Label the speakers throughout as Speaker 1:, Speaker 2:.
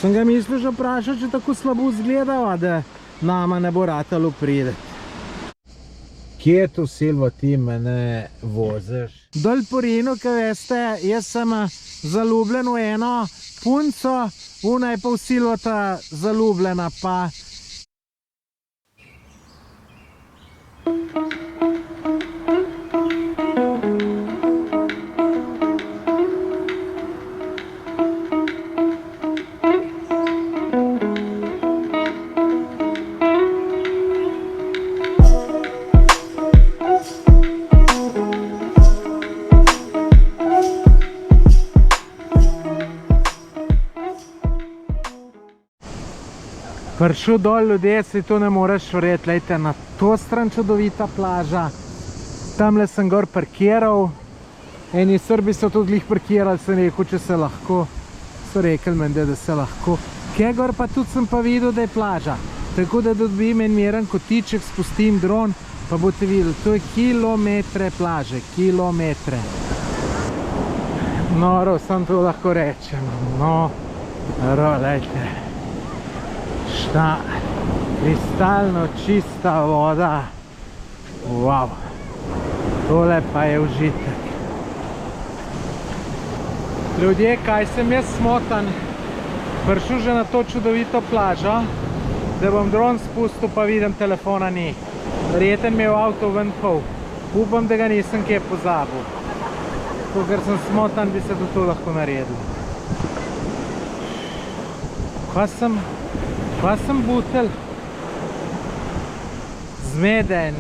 Speaker 1: Sem ga mislil že vprašal, če tako slabo izgledava, da nama ne bo ratalo prideti. Kje tu, Silvo, ti mene voziš? Dol po Rinu, kaj veste, jaz sem zaljubljen v eno punco, ona je pa v Silvota zaljubljena, pa... Prišel dol, ljudje, si to ne moreš verjeti, lejte, na to stran čudovita plaža. Tamle sem gor parkiral, eni Srbi so tudi glih parkirali, sem rekel, če se lahko. So rekli meni, da se lahko. Kje gor pa tudi sem pa videl, da je plaža. Tako da dobim en miren kotiček, spustim dron, pa boste videli, to je kilometre plaže, kilometre. Noro, sem to lahko rečem, noro, lejte. Šta, kristalno čista voda, wow, tole pa je užitek. Ljudje, kaj sem jaz smotan, prišel že na to čudovito plažo, da bom dron spustil, pa vidim, telefona ni. Verjeten mi je v avto ven pol, upam, da ga nisem kje pozabil. To, ker sem smotan, bi se to lahko naredil. Pa sem butelj, zmeden,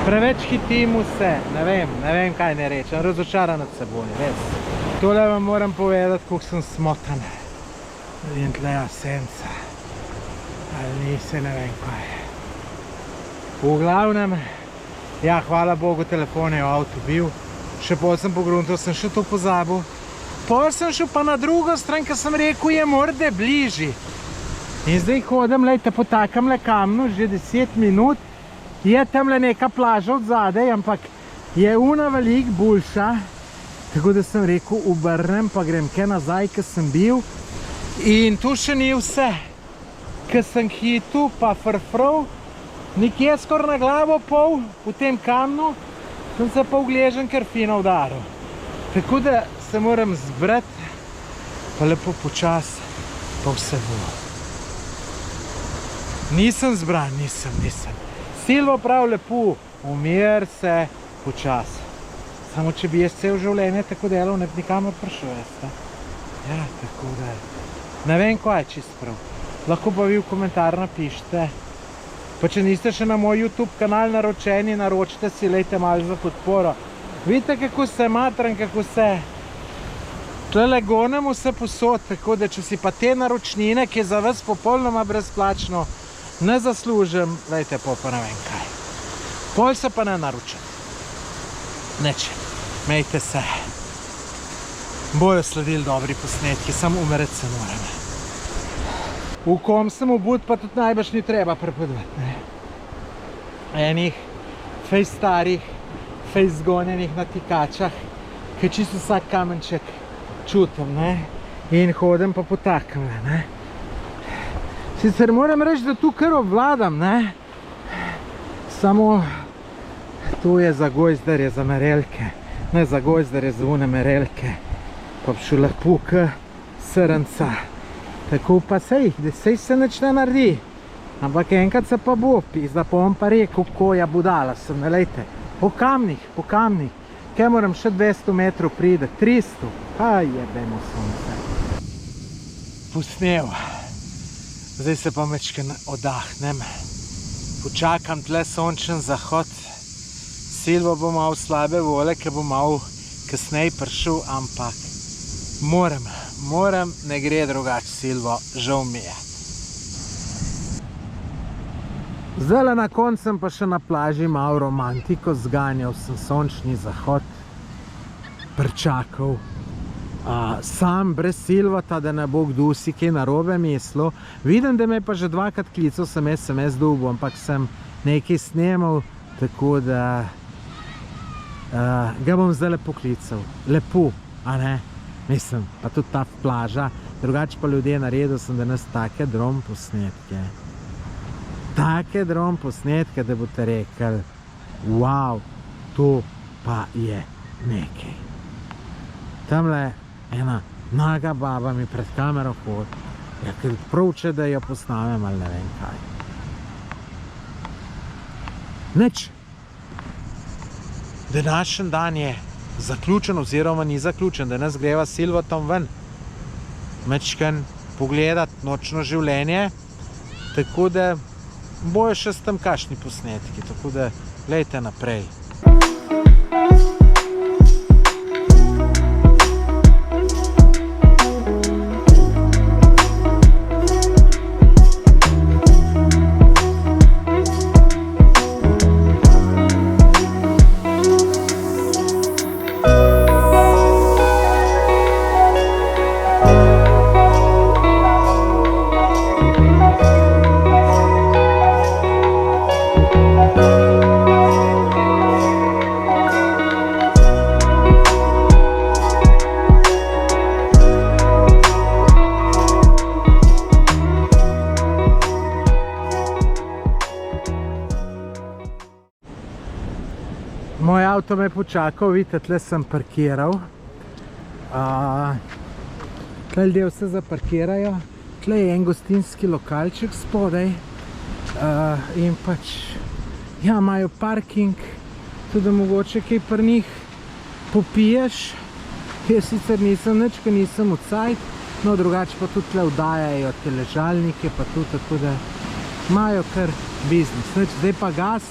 Speaker 1: preveč hitim vse, ne vem kaj ne rečem, razočaran nad seboj, res. Tole vam moram povedati, koliko sem smotan. Vidim tleja senca, ali nisi, ne vem kaj. V glavnem, ja, hvala Bogu, telefon je v avtu bil, še pol sem pogruntal, sem še to pozabil. Pol sem šel pa na drugo stran, ker sem rekel, je morda bližji. In zdaj hodim, lejte, po takem le kamnu, že 10 minut, je tamle neka plaža od zadaj, ampak je una veliko boljša, tako da sem rekel, obrnem, pa grem kaj nazaj, ker sem bil. In tu še ni vse, ker sem hitel, pa frfrov, nekje skoraj na glavo pol, v tem kamnu, sem se pa ugležen kar fino udaril. Tako da se moram zbrati, pa lepo počas, pa vse bo. Nisem zbran, nisem. Silvo prav lepo, umir se počas. Samo če bi jaz cel življenje tako delal, ne bi nikamor prišel, veste. Ja, tako da. Ne vem, kaj je čist prav. Lahko pa vi v komentar napišite. Pa če niste še na moj YouTube kanal naročeni, naročite si, lejte malo za podporo. Vidite, kako se matram, kako se tlele gonem vse posod, tako da če si pa te naročnine, ki je za vas popolnoma brezplačno, ne zaslužim, lejte, pa ne vem kaj. Pol se pa ne naročam. Neče, mejte se. Bojo sledili dobri posnetki, samo umeriti se moram. V kom sem obud, pa tudi najbrž ni treba prepovedati. Enih fejs starih, fejs zgonjenih na tikačah, ki čisto vsak kamenček čutim, ne? In hodim pa potakam, ne? Sicer moram reči, da tu kar obvladam, ne? Samo tu je za gojzdarje, za merelke, ne za gojzdarje, za une merelke, pa bi šel lepo k srnca. Tako pa sej se nič ne naredi, ampak enkrat se pa bo, pizda pa bom pa rekel, koja budala sem, ne lejte, po kamnih, kaj moram še 200 metrov pride, 300, aj jebemo sonce. Posnel. Zdaj se pa mečkaj oddahnem, počakam tle sončen zahod. Silvo bo malo slabe vole, ker bo malo kasneje prišel, ampak moram, ne gre drugače, Silvo, žal mi je. Zdajle na koncu sem pa še na plaži malo romantiko zganjal, sem sončni zahod, pričakal. Sam, brez Silvota, da ne bo kdo si kaj narobe mislil. Vidim, da me je pa že dvakrat klical, sem SMS dobil, ampak sem nekaj snemal, tako da ga bom zdaj lepo klical. Lepo, a ne? Mislim, pa tudi ta plaža. Drugače pa ljudje naredil sem danes take dron posnetke. Take dron posnetke, da boste rekli, wow, to pa je nekaj. Tamle ena naga baba mi pred kamero hodi. Ja, ker pravče, da jo posnamem ali ne vem kaj. Nič. Današnji dan je zaključen oziroma ni zaključen. Danes greva s Silvotom ven. Mečken pogledat nočno življenje. Tako da bojo še s tem kakšni posnetki. Tako da glejte naprej. Moj avto me je počakal, vidite, tle sem parkiral. Tle ljudje vse zaparkirajo. Tle je en gostinski lokalček spodaj. In pač, ja, imajo parking, tudi mogoče kaj pri njih popiješ. Jaz sicer nisem nič, ker nisem v cajt, no drugače pa tudi tle vdajajo te ležalnike, pa tudi tako, da imajo kar biznis. Zdaj pa gas.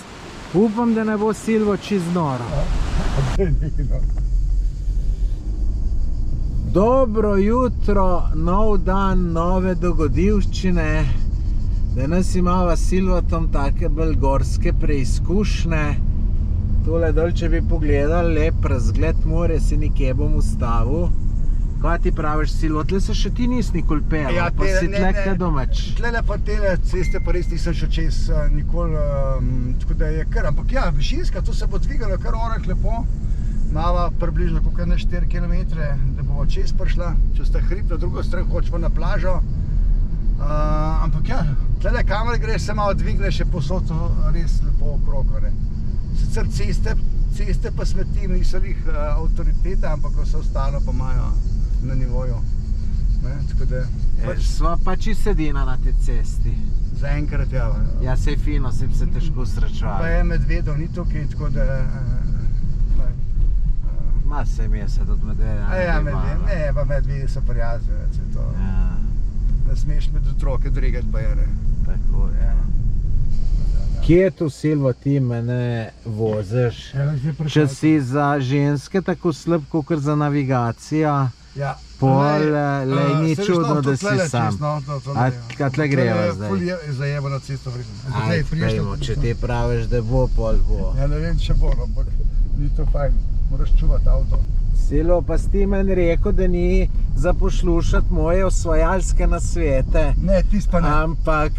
Speaker 1: Upam, da ne bo Silvo čist noro. Dobro jutro, nov dan, nove dogodivščine. Danes imava s Silvotom take bolj gorske preizkušnje. Tole dol, če bi pogledali, lep razgled more, se nekje bom ustavil. Kaj ti praviš, Silvo? Tle se še ti nisi nikoli pel,
Speaker 2: Ja,
Speaker 1: pa si tle kaj domač.
Speaker 2: Tlele pa tele ceste pa res nisem še čez nikoli, tako da je kar, ampak ja, višinska, to se bo dvigalo kar orah lepo. Mava približno koliko ne 4 km, da bo čez prišla, čez ta hrib, na drugo stran hočemo na plažo. Ampak ja, tlele kamere gre, se malo dvigne še posod res lepo okrog. Sicer ceste pa smeti niso jih avtoritete, ampak vse ostalo pa imajo na nivoju. Tako da
Speaker 1: Sva pa čisto edina na tej cesti.
Speaker 2: zaenkrat ja.
Speaker 1: Ja, sej fino, se bi se težko
Speaker 2: Pa
Speaker 1: srečali.
Speaker 2: je medvedov ni tukaj, tako da
Speaker 1: Ma se mi je se tudi medveda.
Speaker 2: ja, ne, pa medvedi so prijazni, to.
Speaker 1: Ja,
Speaker 2: Ne smeš med otroke dregati pa je, ne.
Speaker 1: tako je. Kje tu, Silvo, ti mene voziš? Če si za ženske tako slab, kakor za navigacijo,
Speaker 2: Ja.
Speaker 1: pol ni čudno, da si sam. A tle greva zdaj?
Speaker 2: Ful je zajebana cesta vredno.
Speaker 1: Aj, pejmo, če ti praviš, da bo, pol bo.
Speaker 2: Ja, ne vem, če bo, ampak ni to fajn. Moraš čuvati avto.
Speaker 1: Silvo, pa si ti meni rekel, da ni za poslušati moje osvajalske nasvete,
Speaker 2: Ne, tis pa ne.
Speaker 1: ampak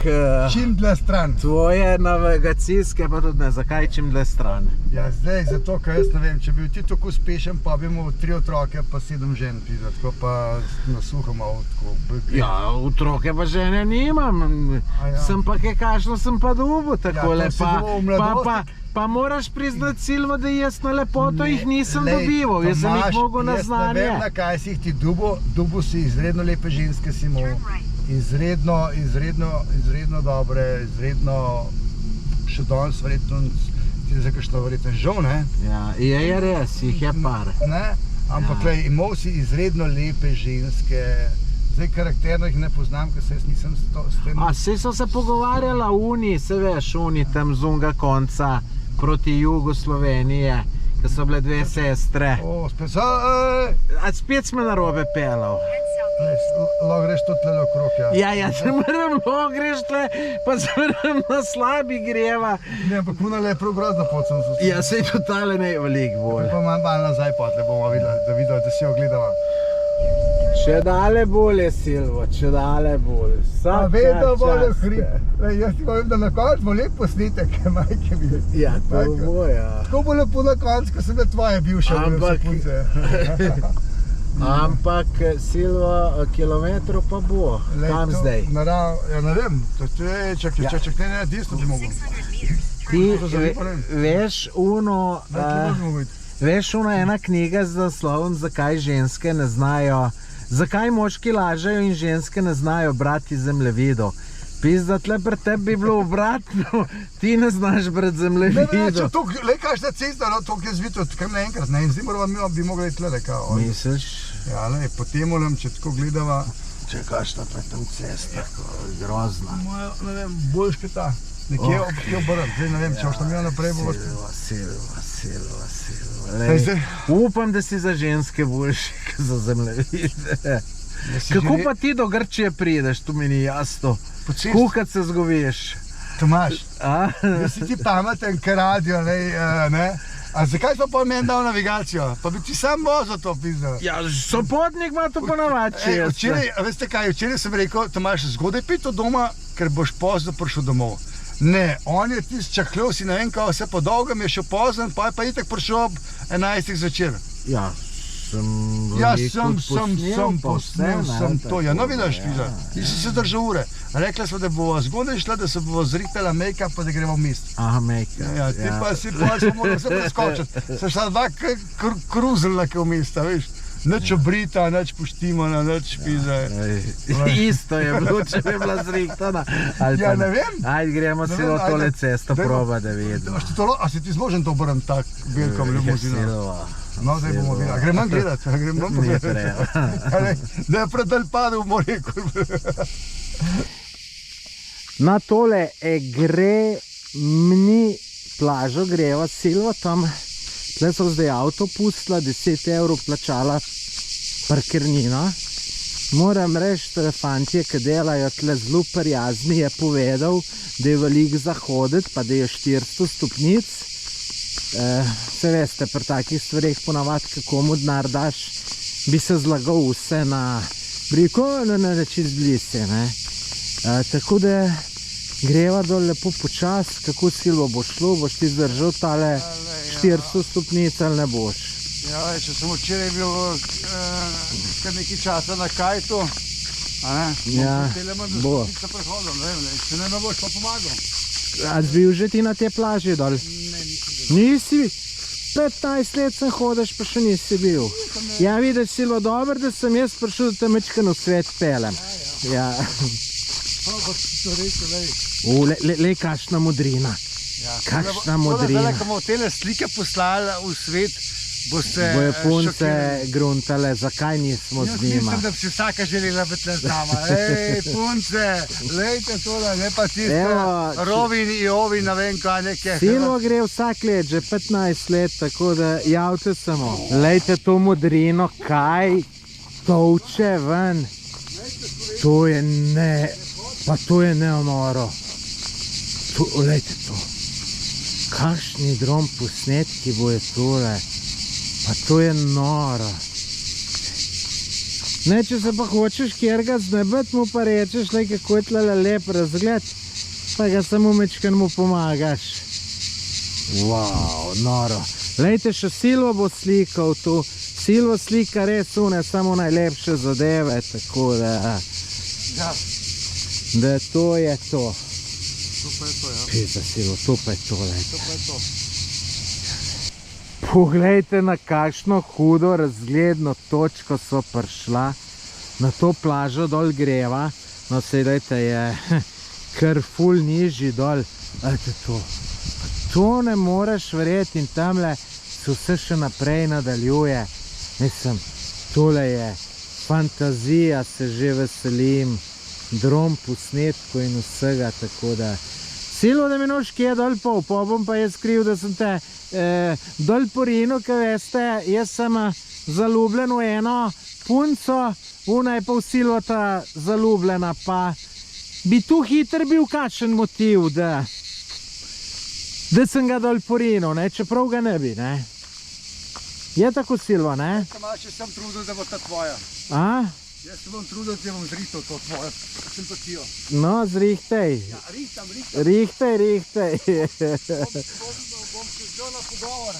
Speaker 2: Čim dlje stran.
Speaker 1: tvoje navigacijske pa tudi ne, zakaj čim dlje stran?
Speaker 2: Ja, zdaj, zato, ker jaz ne vem, če bi bil ti tako uspešen, pa bi imel 3 otroke, pa 7 žen pizda, tako pa na suho malo tako.
Speaker 1: Ja, otroke pa žene nimam,
Speaker 2: ja.
Speaker 1: sem pa kaj kakšno sem pa dobil takole,
Speaker 2: to si dobil v mladosti.
Speaker 1: pa moraš priznati, Silvo, da jaz na lepoto jih nisem
Speaker 2: Lej,
Speaker 1: dobival, jaz sem jih
Speaker 2: Tomaž,
Speaker 1: mogel na
Speaker 2: Jaz ne vem,
Speaker 1: znanje.
Speaker 2: na kaj si jih ti dubil si izredno lepe ženske si imel, izredno dobre, izredno še danes verjetno ti za kakšno verjetno žal, ne?
Speaker 1: Ja, je res, jih je par.
Speaker 2: Ne? Ampak
Speaker 1: Ja.
Speaker 2: lej, imel si izredno lepe ženske, zdaj karakterno jih ne poznam, ker se jaz nisem s tem...
Speaker 1: A saj so se pogovarjala uni, se veš, uni tam z unga konca proti jugu Slovenije, ko so bile dve sestre.
Speaker 2: O, spet so,
Speaker 1: A spet smo narobe pelal.
Speaker 2: lahko greš tudi tle okrog, ja.
Speaker 1: Ja, se moram, greš tle, pa se moram na slabi greva.
Speaker 2: Ne, ampak unale je prav grozna pot sem se.
Speaker 1: Ja, sej totale ne veliko bolj.
Speaker 2: Pa malo nazaj potle bomo videli, da si jo gledava.
Speaker 1: Če dale bolje, Silvo, če dale bolje.
Speaker 2: Vedno bolj hrib. Jaz ti povem, da na koncu bo lep posnetek, majke mi.
Speaker 1: Ja, to bo, ja.
Speaker 2: Tako bo lepo na koncu, ko sem da tvoje bivše
Speaker 1: Ampak-
Speaker 2: punce.
Speaker 1: Ampak Silva, kilometrov pa bo. Kam zdaj?
Speaker 2: Ja, ne vem, to je, čak, ne, desno bi mogel.
Speaker 1: Ti veš uno, ena knjiga z naslovom Zakaj ženske ne znajo, zakaj moški lažejo in ženske ne znajo brati zemljevidov. Pizda, tle pri tebi bi bilo obratno, ti ne znaš brati zemljevidov.
Speaker 2: Le, každa cesta, to je zvito, kar naenkrat, in zdaj bi mogli tle, kao.
Speaker 1: Misliš?
Speaker 2: Ja, le, potem moram, če tako gledava.
Speaker 1: Če každa pa tam cesta, grozna.
Speaker 2: Ne vem, boljš kaj ta. Nekje obrn, zdaj ne vem, če boš tam jo naprej boš.
Speaker 1: Silva. Upam, da si za ženske boljši, kot za zemljevide. Kako pa ti do Grčije prideš, to mi ni jasno. Kukat se zgoveš.
Speaker 2: Tomaž, da si ti pameten, kar radio, ne? A zakaj smo pa meni dal navigacijo? Pa bi ti sam vozil to pizdal.
Speaker 1: Ja, sopotnik ima to ponavadi.
Speaker 2: Veste kaj, včeraj sem rekel, Tomaž, zgodaj pito doma, ker boš pozno prišel domov. Ne, on je tisti čakljal si, ne vem kao, vse po dolgem je šel pozno, pa je pa itak prišel ob 11 zvečer.
Speaker 1: Ja,
Speaker 2: sem to. Ja, no vidiš, Fiza, ti si se držal ure. Rekla smo, da bova zgodaj šla, da se bova zrihtala make-up, pa da gremo v mest.
Speaker 1: Aha, make-up.
Speaker 2: Ja, ti pa si smo morali se preskočiti. Se šla dva kruzlila v mesta, veš. Nič obrita, nič poštimana, nič Fiza.
Speaker 1: Isto je bilo, če bi bila zrihtana.
Speaker 2: Ja, ne vem.
Speaker 1: Ajde, gremo si v tole cesto proba, da vidimo.
Speaker 2: A si ti zložen to obrn tak velkom limuzino? No, zdaj bomo videli. A grem manj gledati, grem manj pogledati. Da je predal padel v morje.
Speaker 1: Na tole plažo greva Silva tam. Tle so zdaj avto pustila, 10 € plačala parkirnina. Moram reči, da fantje, ki delajo tle zelo prijazni, je povedal, da je veliko za hoditi, pa da je 400 stopnic. Se veste, pri takih stvarih ponavadi, kako mu denar daš, bi se zlagal vse na briko, na čist blizu, ne. Tako da greva dol lepo počas, kako Silvo bo šlo, boš ti zdržal tale 400 stopnic ali ne boš?
Speaker 2: Ja, če sem včeraj bil kar nekaj časa na kajtu,
Speaker 1: bo.
Speaker 2: Če ne boš pa pomagal.
Speaker 1: A si bil že ti na te plaži dol? Nisi? 15 let sem hodeš, pa še nisi bil. Ja, vidiš, Silvo, dobro, da sem jaz prišel, da te mečkano svet pelem. Ja. Lej, kakšna modrina. Kakšna modrina.
Speaker 2: Zdaj, ko bomo tele slike poslali v svet, boste
Speaker 1: bojo punce gruntale, zakaj nismo z njima.
Speaker 2: Jaz mislim, da bi si vsaka želela biti z nama. Ej, punce, lejte tole, ne pa tisto Rovin in Jovin, ne vem kaj neke.
Speaker 1: Silvo gre vsak let, že 15 let, tako da javte samo. Lejte to modrino, kaj tolče ven. To je ne, pa to je neonoro. Lejte to. Kakšni dron posnetki bojo tole. Pa to je noro. Ne, če se pa hočeš kjerga znebet, mu pa rečeš, kako je tle lep razgled, pa ga samo mečkan mu pomagaš. Wow, noro. Lejte, še Silvo bo slikal tu. Silvo slika res une, samo najlepše zadeve, tako da... Da to je to.
Speaker 2: To pa je to, ja.
Speaker 1: Pizda, Silvo, to pa je to, lejte.
Speaker 2: To pa je to.
Speaker 1: Poglejte, na kakšno hudo razgledno točko so prišla. Na to plažo dol greva. No, sedajte, je kar ful nižji dol. Lejte to. To ne moreš verjeti in tamle se vse še naprej nadaljuje. Mislim, tole je fantazija, se že veselim. Dron posnetko in vsega, tako da... Silvo, da mi noš kje dol pol, pa bom pa jaz kriv, da sem te dol porinu, kaj veste, jaz sem zaljubljen v eno punco, ona je pa v Silvota zaljubljena, pa bi tu hiter bil kakšen motiv, da sem ga dol porinu, čeprav ga ne bi, ne. Je tako, Silvo, ne?
Speaker 2: Če sem trudil, da bo ta tvoja.
Speaker 1: A?
Speaker 2: Jaz se bom trudil, da bom zrihtal to tvojo simpatijo.
Speaker 1: No, zrihtej.
Speaker 2: Ja, rihtam.
Speaker 1: Rihtaj.
Speaker 2: Bom se vzel na pogovor.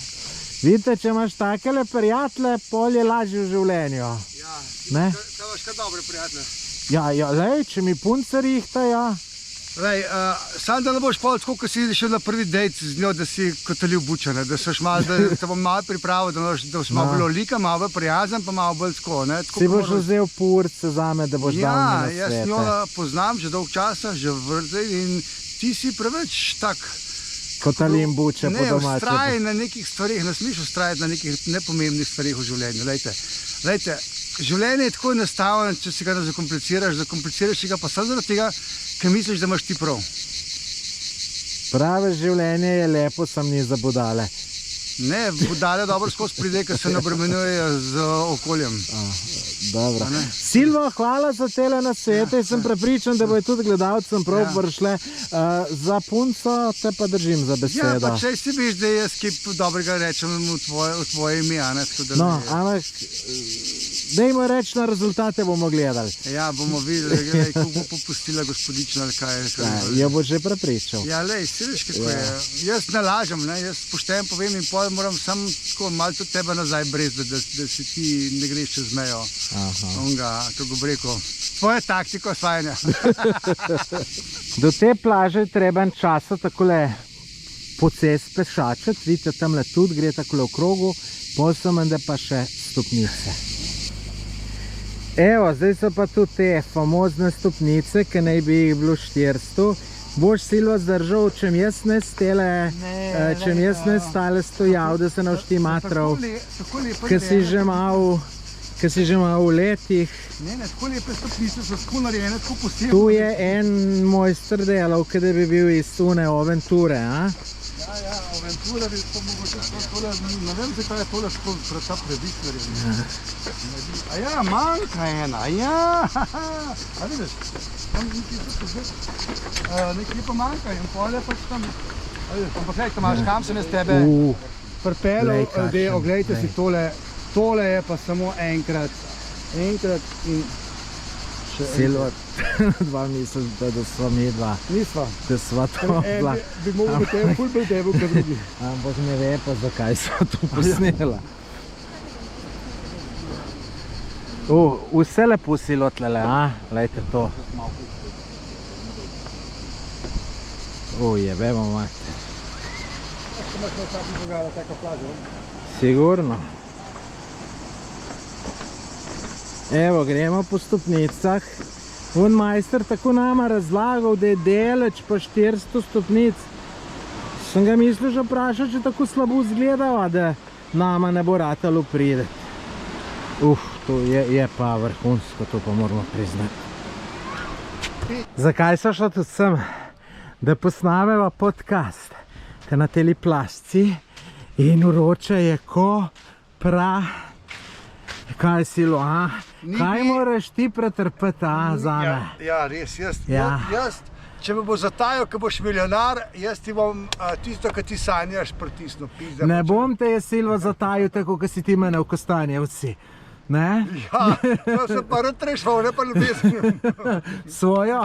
Speaker 1: Vidite, če imaš takele prijatelje, pol je lažje v življenju.
Speaker 2: Ja,
Speaker 1: Ne?
Speaker 2: to imaš kar dobre prijatelje.
Speaker 1: Ja, lej, če mi punce rihta, ja.
Speaker 2: Lej, sam da ne boš pol tako, ko si šel na prvi dejt z njo, da si kotalil bučane, da te bom malo pripravil, da boš malo bolj olika, malo bolj prijazen, pa malo bolj tako, ne? Tako,
Speaker 1: Si boš vzel purce zame, da boš dal mi
Speaker 2: Ja,
Speaker 1: na
Speaker 2: jaz
Speaker 1: svete.
Speaker 2: njo poznam že dolg časa, že vrtej in ti si preveč tak...
Speaker 1: Kotalin buče po
Speaker 2: Ne,
Speaker 1: domače.
Speaker 2: ustraj na nekih stvarih, ne smeš ustrajati na nekih nepomembnih stvarih v življenju. Lejte, življenje je tako enostavno, če si ga ne zakompliciraš si ga pa samo zaradi tega, ker misliš, da imaš ti prav.
Speaker 1: Prave življenje je lepo, sam ni za budale.
Speaker 2: Ne, budale dobro skozi pride, ker se ne obremenjujejo z okoljem.
Speaker 1: Dobro.
Speaker 2: A ne?
Speaker 1: Silvo, hvala za tele na svete, sem prepričan, da bojo tudi gledalcem prav prišle. Za punco te pa držim za
Speaker 2: Ja,
Speaker 1: besedo.
Speaker 2: pa če si viš, da jaz kaj dobrega rečem v tvoje ime, a ne? Tako da
Speaker 1: No,
Speaker 2: ne-
Speaker 1: ampak dajmo reči, na rezultate bomo gledali.
Speaker 2: Ja, bomo videli, kako bo popustila gospodična ali kaj.
Speaker 1: Jo bo že prepričal.
Speaker 2: Ja, lej, si veš, kako je. Jaz ne lažem, ne? Jaz poštejem povem in pol moram samo tako malo tudi tebe nazaj brezati, da si ti ne greš čez mejo. Onga, kako bi rekel, tvoja taktiko osvajanja.
Speaker 1: Do te plaže je treba en časa takole pocest pešačati, vidite, tamle tudi gre takole v krogu, pol so menda pa še stopnice. Evo, zdaj so pa tudi te famozne stopnice, ki naj bi jih bilo 400. Boš, Silvo, zdržal, če mi jaz ne stale stojal, da se navšti matrov, ki si že malo v letih.
Speaker 2: Ne, tako lepe stopnice so tako narejene, tako posebno.
Speaker 1: Tu je en mojster delal, ki da bi bil iz Tune Aventure, a?
Speaker 2: Ja, Aventura bi pa mogoče tole, ne vem, zakaj je tole skozi ta previs narejen. A ja, manjka ena, ja, a vidiš, tam nekje pa manjka in pol je pač tam, ampak lej, Tomaž, kam sem jaz tebe pripeljal,
Speaker 1: Glej, kakšen,
Speaker 2: oglejte si
Speaker 1: glej.
Speaker 2: tole je pa samo enkrat in še
Speaker 1: Silvo, dva misli, da sva mi dva,
Speaker 2: nisva.
Speaker 1: da sva to bila.
Speaker 2: Bi mogel biti tebe, ful bil tebe, kot drugi.
Speaker 1: Ampak ne ve pa, zakaj so to posnela. Vse lepo Silvo tlele, a? Lejte to. Jebemo mate. Sigurno. Evo, gremo po stopnicah. On majster tako nama razlagal, da je deleč pa 400 stopnic. Sem ga mislil že vprašal, če tako slabo izgledava, da nama ne bo ratalo prideti. To je pa vrhunsko, to pa moramo priznati. Zakaj so šla tudi sem? Da posnameva podcast, ker na teli plasci in vroče je ko Kaj, Silvo, a? Kaj moraš ti pretrpeti, a, zame?
Speaker 2: Ja, res, jaz, če me bo zatajal, ko boš milijonar, jaz ti bom tisto, kar ti sanjaš, pritisnil.
Speaker 1: Ne bom te, Silvo, zatajal tako, kot si ti mene v Kostanjevci. Ne?
Speaker 2: Ja, to sem pa rad rešval, ne pa ljubezen.
Speaker 1: Svojo?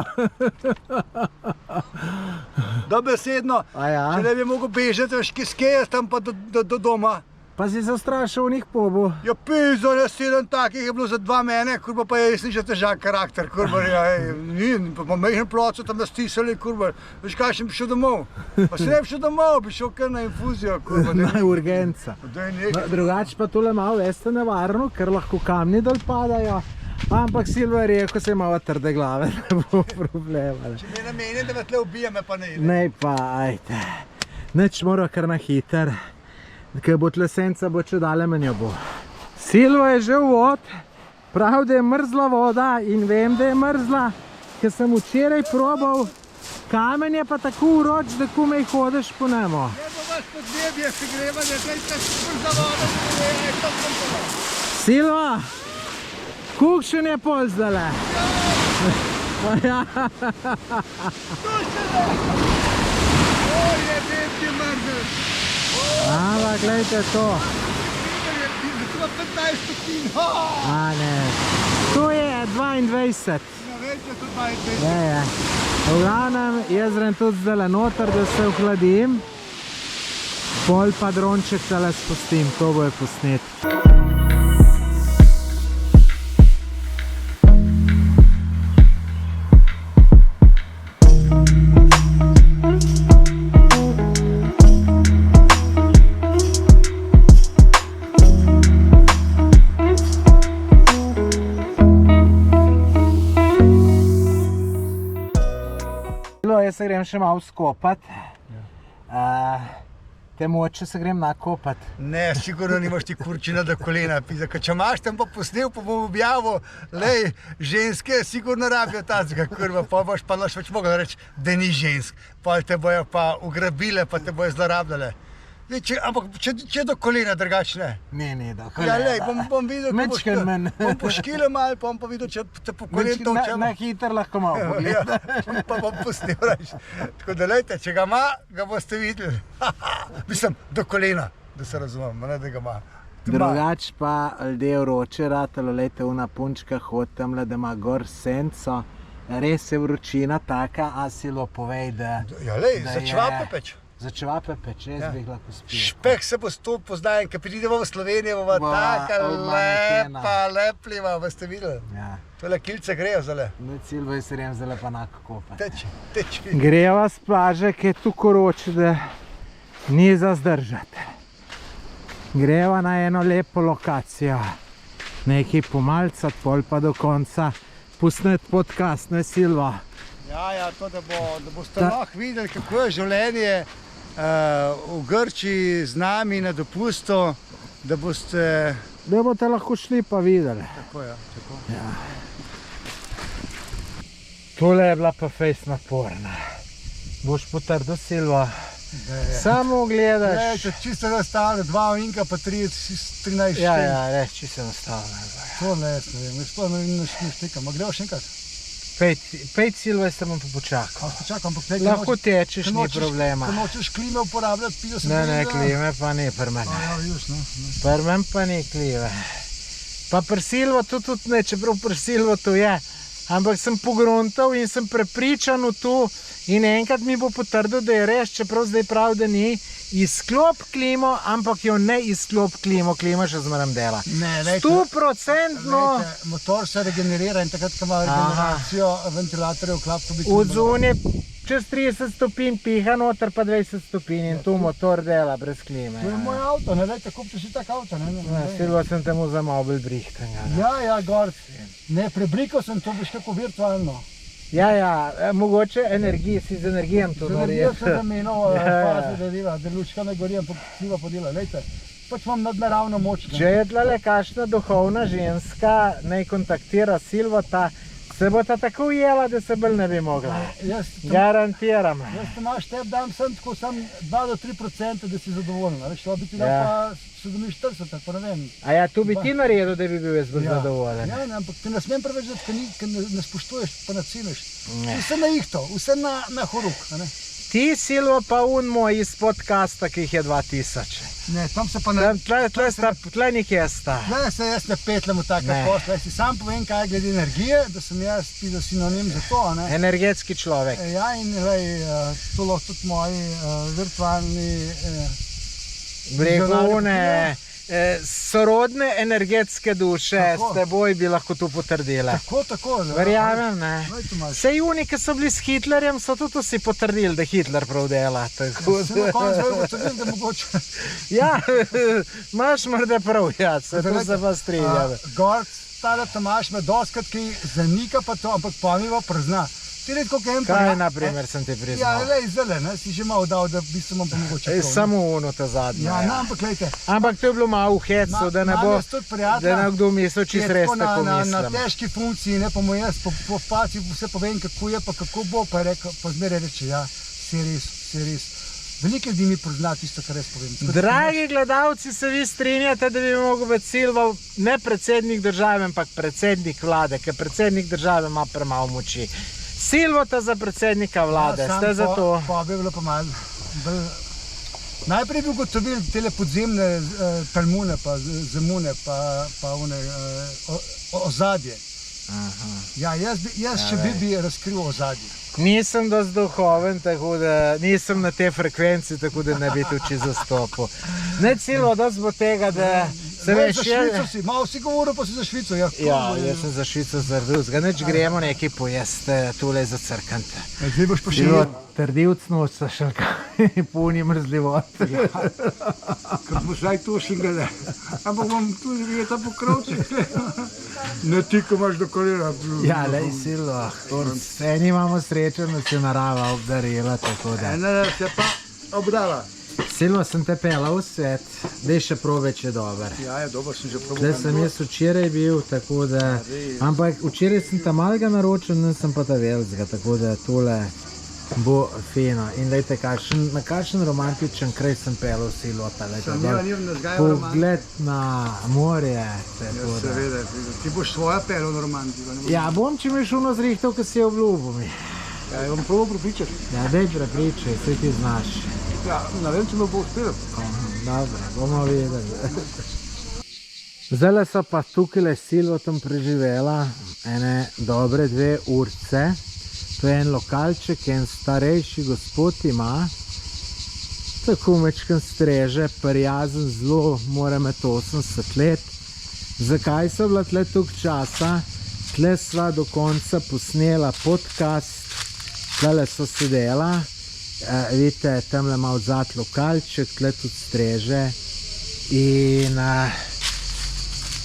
Speaker 2: Dobesedno, če ne bi mogel bežati, veš, kje jaz tam pa do doma.
Speaker 1: Pa si se strašil v njih pobu.
Speaker 2: Ja, pizdo, ne, 7 takih je bilo za 2 mene, kurba, pa jaz nisem težak karakter, kurba, pa mehen ploco tam nastisali, kurba, veš kaj, sem prišel domov. Pa se ne bi šel domov, bi šel kar na infuzijo, kurba.
Speaker 1: Na urgenca. Drugače pa tole malo veste nevarno, ker lahko kamni dol padajo. Ampak Silvo je rekel, se je malo trde glave, ne bo problema.
Speaker 2: Če mi namenim, da me tle ubije, me pa ne ide.
Speaker 1: Ne pa, ajte. Neč mora kar na hiter. Ker bo tle senca, bo če dale menjo bo. Silvo je že v vod, prav, da je mrzla voda in vem, da je mrzla, ker sem včeraj probal, kamen je pa tako uroč, da komaj hodiš po njemu.
Speaker 2: Ne bo vas podnebje, se greva, da je tako mrzla voda, da je to kompolo.
Speaker 1: Silvo, kakšen je pol zdale? Ja.
Speaker 2: Oj, je bedki mrzl.
Speaker 1: Ampak, gledajte to.
Speaker 2: Zato 15 stopinj.
Speaker 1: A ne, to je 22.
Speaker 2: Na več je to 22.
Speaker 1: Je. V glavnem, jaz grem tudi zdaj noter, da se ohladim. Pol pa dronček tale spustim, to bo je posnet. Jaz se grem še malo skopat. Te moče se grem nakopat.
Speaker 2: Ne, sigurno nimaš ti kurčina do kolena. Če imaš tam pa posnel, pa bom objavil, lej, ženske sigurno rabijo tazga kurva, pa boš pa naš več mogel reči, da ni žensk. Pa te bojo pa ugrabile, pa te bojo zlorabljale. Ampak če do kolena drugače ne?
Speaker 1: Ne, do kolena.
Speaker 2: Ja, lej, bom videl, bom poškilil malo, pa bom pa videl, če te po kolen točem.
Speaker 1: Na hiter lahko malo pogleda.
Speaker 2: Ja, pa bom pustil, reč. Tako da lejte, če ga ima, ga boste videli. Mislim, do kolena, da se razumem, ne da ga ima.
Speaker 1: Drugač pa ljudje vroče ratalo, lejte, una punčka hod tamle, da ima gor senco. Res je vročina taka, a Silo povej, da...
Speaker 2: Ja, lej, za čevape peč.
Speaker 1: Za čevape peč, res bi jih lahko spil.
Speaker 2: Špeh se bo sto poznajen, ko pridemo v Slovenijo, bo taka lepljiva, boste videli. Tole kilce grejo zale.
Speaker 1: Silvo je se rem zale pa nako kopa.
Speaker 2: Teč.
Speaker 1: Greva s plaže, ki je tu koroče, da ni za zdržati. Greva na eno lepo lokacijo. Nekaj pomalcati, pol pa do konca pusneti podcast, ne Silvo?
Speaker 2: Ja, to da boste lahko videli, kako je življenje v Grčiji z nami na dopustu, da boste...
Speaker 1: Da boste lahko šli pa videli.
Speaker 2: Tako, ja.
Speaker 1: Tole je bila pa fejs naporna. Boš potrdil, Silvo? Samo gledaš...
Speaker 2: Ne, čisto nastavljeno, 2 ovinka pa 13 štev.
Speaker 1: Ja, res čisto nastavljeno.
Speaker 2: To ne vem, sploh ne štekam. A gremo še enkrat?
Speaker 1: Pejt, Silvo, jaz se bom pa počakal. Lahko tečeš, ni problema.
Speaker 2: Ko nočeš klime uporabljati, pijo se
Speaker 1: Ne, klime pa ni pri meni. Pri meni pa ni klime. Pa pri Silvo to tudi ne, čeprav pri Silvo to je. Ampak sem pogruntal in sem prepričan v to in enkrat mi bo potrdil, da je res, čeprav zdaj prav, da ni, izklop klimo, ampak jo ne izklop klimo, klima še zmeraj dela. 100%.
Speaker 2: Motor se regenerira in takrat, ko ima regeneracijo ventilatorjev, klap to bi klima.
Speaker 1: Od zunaj čez 30 stopinj piha, noter pa 20 stopinj in tu motor dela brez klime.
Speaker 2: To je moj avto, ne lejte, kupite si tak avto.
Speaker 1: Silvo sem temu za mobil brihtenja.
Speaker 2: Ja, gor. Ne, prebrikal sem to, biš tako virtualno.
Speaker 1: Ja, mogoče si z energijem to naredil.
Speaker 2: Z energijo sem zamenil, faze da dela, da lučka ne gori, ampak Silvo podela. Lejte, pač imam nadnaravno moč.
Speaker 1: Če je tlele kakšna duhovna ženska, naj kontaktira Silvota, se bo ta tako ujela, da se bolj ne bi mogla. Garantiram.
Speaker 2: Jaz te imaš teb, dam sem tako sam 2 do 3%, da si zadovoljna. Veš, to bi ti dal pa 47, pa ne vem.
Speaker 1: A ja, tu bi ti naredil, da bi bil jaz bolj zadovoljen.
Speaker 2: Ja, ampak ti ne smem preveč, ker ne spoštuješ, pa ne ceniš. Vse na ihto, vse na horuk.
Speaker 1: Ti, Silvo, pa un moj iz podcasta, ki jih je 2000.
Speaker 2: Ne, tam se pa ne...
Speaker 1: Tle nikje sta.
Speaker 2: Tle se jaz ne petljam v take posle. Jaz si sam povem, kaj je glede energije, da sem jaz sinonim za to.
Speaker 1: Energetski človek.
Speaker 2: Ja, in to lahko tudi moji virtualni...
Speaker 1: Bregovne, sorodne energetske duše s teboj bi lahko to potrdile.
Speaker 2: Tako.
Speaker 1: Verjamem, ne. Sej oni, ki so bili s Hitlerjem, so tudi vsi potrdili, da Hitler prav dela.
Speaker 2: Se na koncu ugotovim, da mogoče...
Speaker 1: Ja, imaš morda prav, se tu se pa strinjam.
Speaker 2: Gor, stara Tomaž me doskrat, ki zanika pa to, ampak pomivo prizna.
Speaker 1: Kaj, naprimer, sem ti priznal?
Speaker 2: Ja, lej, zele, si že malo dal, da bi se vam pa mogoče prav.
Speaker 1: Samo ono ta zadnje.
Speaker 2: Ja, ampak lejte.
Speaker 1: Ampak to je bilo malo v hecu, da ne bo, da ne kdo mislil, či res tako mislim.
Speaker 2: Na težki funkciji, ne pa mu jaz po faci vse povem, kako je, pa kako bo, pa zmeraj reče, ja, si res. Veliko ljudi mi prizna tisto, kar res povem.
Speaker 1: Dragi gledalci, se vi strinjate, da bi mogel biti Silvo ne predsednik države, ampak predsednik vlade, ker predsednik države ima premalo moči. Silvota za predsednika vlade, ste za to?
Speaker 2: Pa bi bilo pa malo. Najprej bi ugotovili tele podzemne talmune, pa zemune, pa ozadje. Ja, jaz če bi razkril ozadje.
Speaker 1: Nisem dosti duhoven, tako da nisem na te frekvenci, tako da ne bi tu če zastopil. Ne celo dosti bo tega, da se veš...
Speaker 2: Za Švico si, malo si govoril, pa si za Švico. Ja,
Speaker 1: jaz sem za Švico zarduzga, neč gremo nekaj pojesti, tule za crkante.
Speaker 2: Zdaj boš pa še jedel.
Speaker 1: Trdivcno so še kaj puni mrzljivot.
Speaker 2: Kad boš zdaj to še gledal. Ampak bom tu živeta po krovček. Ne ti, ko imaš do kolena.
Speaker 1: Ja, lej, Silo, eni imamo srečo, da se narava obdarila, tako da.
Speaker 2: Ne, se pa obdala.
Speaker 1: Silo, sem te pelal v svet, dej še probe, če je dober.
Speaker 2: Ja, je dober, sem že probal.
Speaker 1: Zdaj sem jaz včeraj bil, tako da, ampak včeraj sem ta malega naročil, ne sem pa ta velzga, tako da tole bo fino. In lejte, na kakšen romantičen kraj sem pelal Silo, pogled na morje.
Speaker 2: Seveda, ti boš svoja pelal na romantiko.
Speaker 1: Ja, bom, če mi je šuno zrihtal, ko si je obljubil mi.
Speaker 2: Ja, bom probal prepričati.
Speaker 1: Ja, dej prepričaj, vse ti znaš.
Speaker 2: Ja, ne vem, če me bo uspelo.
Speaker 1: Dobro, bomo videli. Zdaj so pa tukaj s Silvotom preživela ene dobre 2 urce. To je en lokalček, en starejši gospod ima, tako mečken streže, prijazen, zelo, mora imeti 80 let. Zakaj so bila tle toliko časa? Tle sva do konca posnela podcast, tle so sedela, vidite, tamle malo zad lokalček, tle tudi streže. In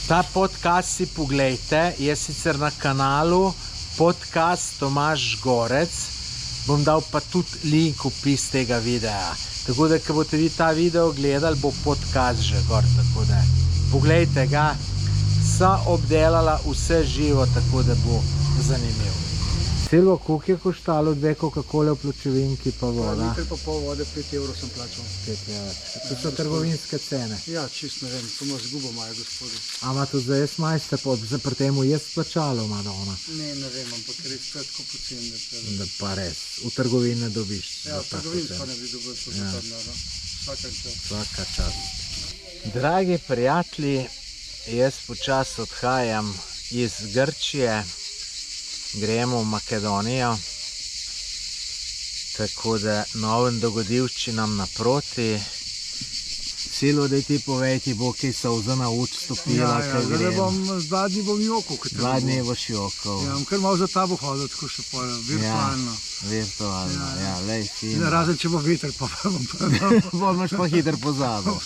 Speaker 1: ta podcast si poglejte, je sicer na kanalu podcast Tomaž Gorec, bom dal pa tudi link v opis tega videa. Tako da, ko boste vi ta video gledali, bo podcast že gor, tako da poglejte ga. So obdelala vse živo, tako da bo zanimiv. Silvo, koliko je koštalo 2 Coca-Cole v pločevinki pa voda?
Speaker 2: Liter pa pol vode, 5 evrov sem plačal.
Speaker 1: 5 evrov. To so trgovinske cene.
Speaker 2: Ja, čist ne vem, to ima zgubo moje gospode.
Speaker 1: Ama to zdaj jaz majste, pri temu jaz plačalo ima da ona?
Speaker 2: Ne vem, ampak res tako poceni,
Speaker 1: da pa res, v trgovini ne dobiš.
Speaker 2: Ja, v trgovini pa ne bi dobil, to za tam, vsaka čas.
Speaker 1: Vsaka čas. Dragi prijatelji, jaz počasi odhajam iz Grčije, gremo v Makedonijo, tako da novim dogodivščinam naproti. Silo, da ti povej, ti bo kaj solza na uč stopila, kaj grem.
Speaker 2: Dva dni bom jokal.
Speaker 1: 2 dni boš jokal.
Speaker 2: Ja, kar malo za tabo hodil, tako še pa virtualno.
Speaker 1: Virtualno, ja, lej, fino.
Speaker 2: Razen, če bo veter, pa bom
Speaker 1: boš pa hiter pozabil.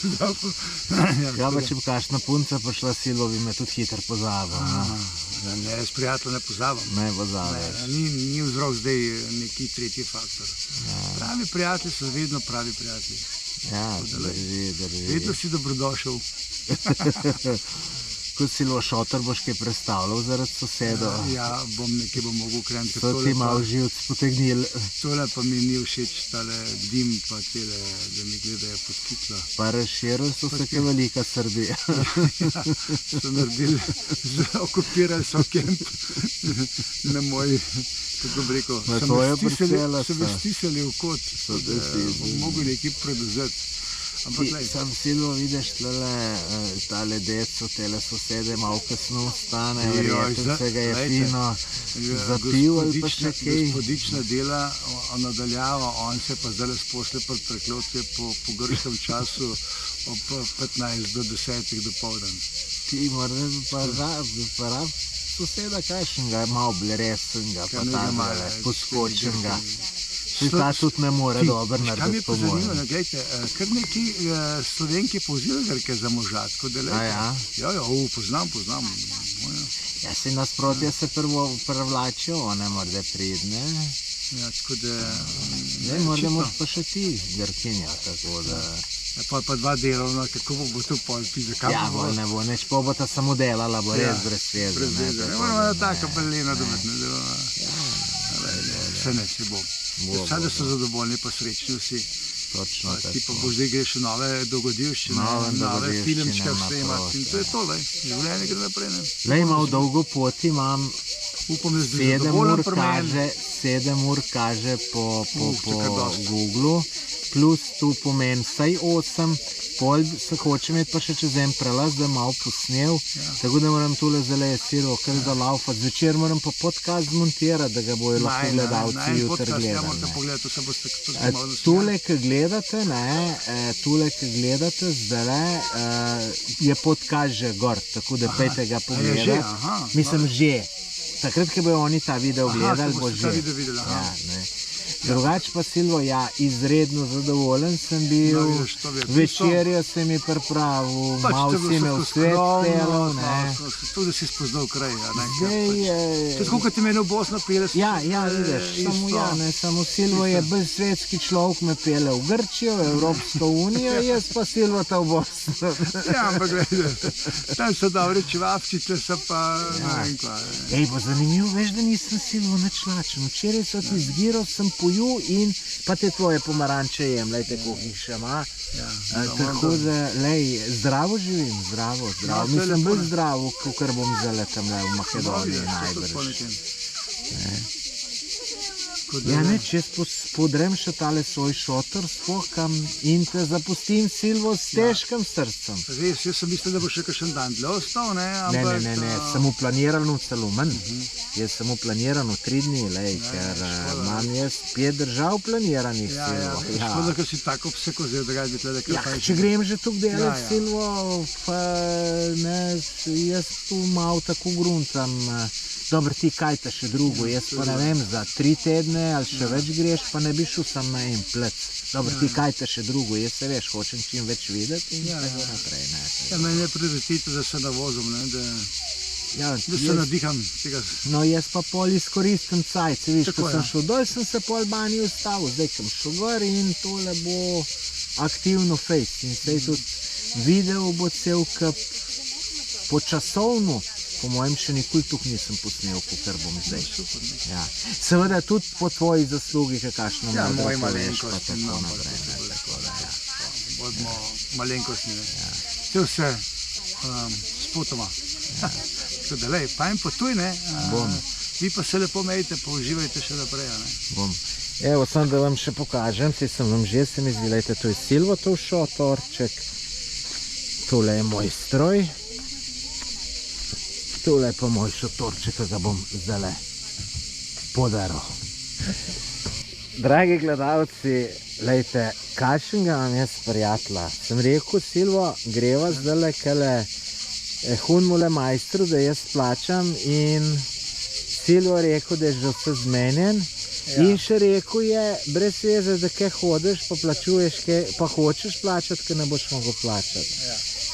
Speaker 1: Ja, pa če bi kakšna punca prišla Silo, bi me tudi hiter pozabil.
Speaker 2: Ne, s prijatelj ne pozabam.
Speaker 1: Ne pozabiš.
Speaker 2: Ni vzrok zdaj neki tretji faktor. Pravi prijatelji so vedno pravi prijatelji.
Speaker 1: Ja, drži.
Speaker 2: Vedno si dobrodošel.
Speaker 1: Ko Silo šotor boš kaj predstavljal zaradi sosedov?
Speaker 2: Ja, nekaj bom mogel ukreniti.
Speaker 1: To ti malo živc potegnil.
Speaker 2: Tole pa mi ni všeč, tale dim pa tele, da mi gledajo pod kitlo.
Speaker 1: Pa razširili so se kaj velika Srbija.
Speaker 2: Ja, so naredili, okupirali so kemp na moji, kako bi rekel, so me stisali v kot, da bom mogel nekaj predvzeti.
Speaker 1: Sam Silo, vidiš tale deco, tele sosede malo kasno ostane, verjetno se ga je fino zapil ali pa še kaj.
Speaker 2: Gospodična dela nadaljava, on se pa zdaj sposle pred preklotke po grškem času ob 15 do 10 dopoldan.
Speaker 1: Ti moraš pa rab soseda kakšnega, malo bleresenga, pa tazale, poskočenga. Ta tudi ne more dobro narediti po mojem.
Speaker 2: Kaj mi je zanimivo, kar neki Slovenke povzeli Grke za možatko delete.
Speaker 1: Ja?
Speaker 2: Ja, poznam.
Speaker 1: Ja, se nasprotje se prvo prevlačijo, one morda pridne.
Speaker 2: Ja, tako da...
Speaker 1: Ne, morda moraš pa še ti Grkinja, tako da...
Speaker 2: Pa 2 delovna, kako bo to pol pizde, kam bo?
Speaker 1: Ja, bolj ne bo, neč pa bo ta samo delala, bo res brez sveze.
Speaker 2: Ne moramo da taka pelena dobiti, ne delovna. Vse ne, se bo. Vse, da so zadovoljni, pa srečni vsi.
Speaker 1: Točno tako.
Speaker 2: Ti pa boš zdaj greš nove dogodivščine, nove filmčke vse imati in to je to, življenje gre naprej.
Speaker 1: Lej, malo dolgo pot imam,
Speaker 2: Upam, da si
Speaker 1: 7
Speaker 2: zadovoljen
Speaker 1: ur
Speaker 2: pri meni.
Speaker 1: kaže, 7 ur kaže po
Speaker 2: kar dosti.
Speaker 1: Googlu, plus tu pomeni vsaj 8, pol se hoče imeti pa še čez en prelaz, da malo posnel, tako da moram tule zelo sirvo kar zalaufati. Zvečer moram pa podcast zmontirati, da ga bojo lahko gledalci jutri
Speaker 2: Ja,
Speaker 1: gledali.
Speaker 2: morate
Speaker 1: ne.
Speaker 2: pogledati, vse boste tudi malo zasmejali.
Speaker 1: Tule, ki gledate zdaj, je podcast že gor, tako da pejte ga
Speaker 2: A je že?
Speaker 1: pogledati.
Speaker 2: Aha,
Speaker 1: Mislim, že. Takrat, ko bojo oni ta video gledali,
Speaker 2: ko
Speaker 1: bo
Speaker 2: boste
Speaker 1: že.
Speaker 2: ta video videli, aha.
Speaker 1: Ja, ne. Drugače pa Silvo, ja, izredno zadovoljen sem bil.
Speaker 2: No, vidiš, to je tisto.
Speaker 1: Večerjo si mi pripravil,
Speaker 2: Pač
Speaker 1: malo
Speaker 2: to je
Speaker 1: si
Speaker 2: bilo
Speaker 1: me v
Speaker 2: vse
Speaker 1: svet
Speaker 2: skromno,
Speaker 1: pelal, ne.
Speaker 2: tudi da si spoznal kraj. Ja, ne,
Speaker 1: Zdaj
Speaker 2: pač. To je tako, kot ti meni v Bosno pele.
Speaker 1: Ja, vidiš, samo ja, ne, samo Silvo je bolj svetski človek, me pele v Grčijo, v Evropsko unijo, jaz pa Silvo ta v Bosno.
Speaker 2: Ja, ampak gledaj, tam so dobri čevapčice, so pa ne vem kva.
Speaker 1: Ej, pa zanimivo, veš, da nisem Silvo nič lačen. Včeraj so ti zgiral, sem pojul in pa te tvoje pomaranče jem, lejte, koliko jih še ima. Tako da, lej, zdravo živim, zdravo.
Speaker 2: No,
Speaker 1: Mislim,
Speaker 2: lepo,
Speaker 1: bolj
Speaker 2: ne.
Speaker 1: zdravo, kot bom zdaj tam v Makedoniji najbrž. Ja, ne, če spodrem še tale svoj šotor, spohkam in te zapustim, Silvo, s težkim srcem.
Speaker 2: Res, jaz sem mislil, da bo še kakšen dan dlje ostal, ne, ampak...
Speaker 1: Ne, sem uplaniran celo manj. Jaz sem uplaniran 3 dni, lej, ker imam jaz 5 držav planiranih, Silvo.
Speaker 2: Škoda, ker si tako obseko zdaj, da ga bi tle, da
Speaker 1: Ja, če grem že tukaj delat,
Speaker 2: Ja.
Speaker 1: Silvo, pa ne, jaz tu malo tako gruntam. Dobro, ti kaj te še drugo, jaz pa ne vem, za 3 tedne ali še več greš, pa ne bi šel sam na en plec. Dobro, ti kaj te še drugo, jaz se veš, hočem čim več videti in tako naprej.
Speaker 2: Ja, meni je prioriteta, da se navozim, ne, da se nadiham tega.
Speaker 1: No, jaz pa pol izkoristim cajt, se viš,
Speaker 2: Tako,
Speaker 1: ko sem
Speaker 2: ja.
Speaker 1: šel dol, sem se pol bani ustavil, zdaj sem šel gor in tole bo aktivno fejst. In zdaj tudi video bo cel kup počasovno, po mojem še nikoli tukaj nisem posnel, kar bom zdaj. Ja. Seveda tudi po tvoji zaslugi, kakšno
Speaker 2: Ja,
Speaker 1: modro
Speaker 2: moji
Speaker 1: poveš, pa
Speaker 2: malenkosti,
Speaker 1: tako
Speaker 2: no,
Speaker 1: naprej.
Speaker 2: bodimo malenkostni, ne. To je vse spotoma. Tako da, lej, fajn potuj, ne.
Speaker 1: Bom.
Speaker 2: Vi pa se lepo mejte, pa uživajte še naprej, ne.
Speaker 1: Bom. Evo, sem da vam še pokažem, sem vam že, se mi zdi, lejte, to je Silvo, to šotorček. Tole je moj stroj. Tole je pa moj šotorček, ki ga bom zdaj podaril. Dragi gledalci, lejte, kakšnega vam jaz prijatelja. Sem rekel, Silvo, greva zdaj kele hunmule majstru, da jaz plačam in Silvo rekel, da je že vse zmenjen. In še rekel je, brez veze, da kaj hodiš, pa plačuješ, pa hočeš plačati, ker ne boš mogel plačati.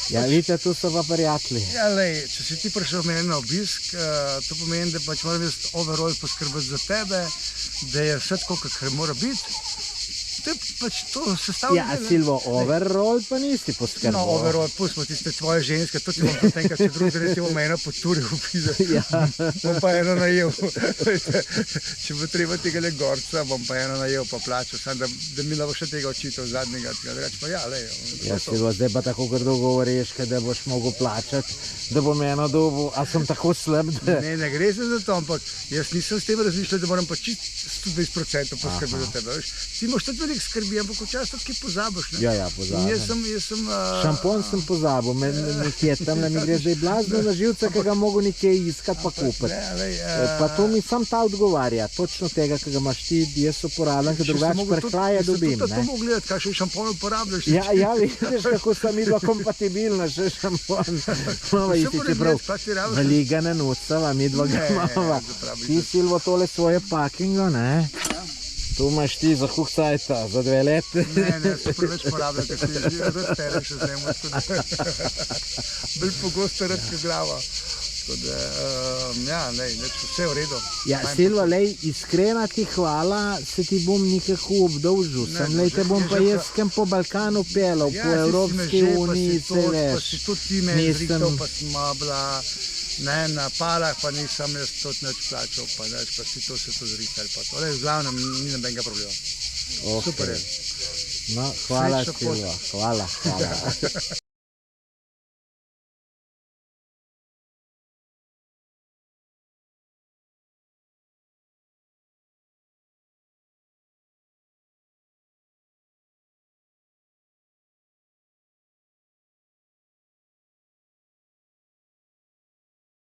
Speaker 1: Ja, vidite, tu so pa prijatelji.
Speaker 2: Ja, lej, če si ti prišel meni na obisk, to pomeni, da pač moram jaz overall poskrbeti za tebe, da je vse tako, kakor mora biti. To je pač to sestavljeno.
Speaker 1: Ja, Silvo, overall pa nisi poskrbel.
Speaker 2: No, overall, pustimo tiste tvoje ženske, to ti bom potem, kad se drugi recimo mena poturil pide.
Speaker 1: Ja.
Speaker 2: Bom pa eno najel. Če bo treba tega le gorca, bom pa eno najel pa plačal, sam da mi ne bo še tega očitov zadnjega. Reč pa ja, lej.
Speaker 1: Ja, Silvo, zdaj pa tako grdo govoriš, da boš mogel plačati, da bom eno dobil, a sem tako slab, da...
Speaker 2: Ne gre se za to, ampak jaz nisem s tem razmišljal, da moram pa čist 120% poskrbeti za tebe, veš. Ti moš tudi veliko skrbi, ampak včasih tudi pozabiš, ne?
Speaker 1: Ja, pozabim.
Speaker 2: In jaz sem...
Speaker 1: Šampon sem pozabil, nekje tam mi gre zdaj blazno na živce, ki ga mogo nekje iskati pa kupiti. Pa to mi sam ta odgovarja, točno tega, ki ga imaš ti, jaz uporabljam, ker drugače prehlaje dobim.
Speaker 2: Še to mogo gledati, kakšen šampon uporabljaš.
Speaker 1: Ja, vidiš, kako sta mi dva kompatibilna, še šampon. Mama, isti čeprav veligane nucava, mi dva ga mama. Ti, Silvo, tole svoje pakingo, ne? Tu imaš ti za huhcajta, za 2 leti.
Speaker 2: Ne, se preveč porabljam, ker ti že razterem še zemo. Bolj pogosto redka glava. Tako da, ja, vse v redu.
Speaker 1: Ja, Silvo, lej, iskrena ti hvala, se ti bom nekako obdolžil. Sem, lej, te bom pa jaz kam po Balkanu pelal, po Evropski uniji, se veš.
Speaker 2: Pa si tudi ti me zrihtal, pa smo bila na palah, pa nisem jaz tudi nič plačal, pa si to se to zrihtali. V glavnem, ni nobenega problema. Super je.
Speaker 1: No, hvala, Silvo, hvala.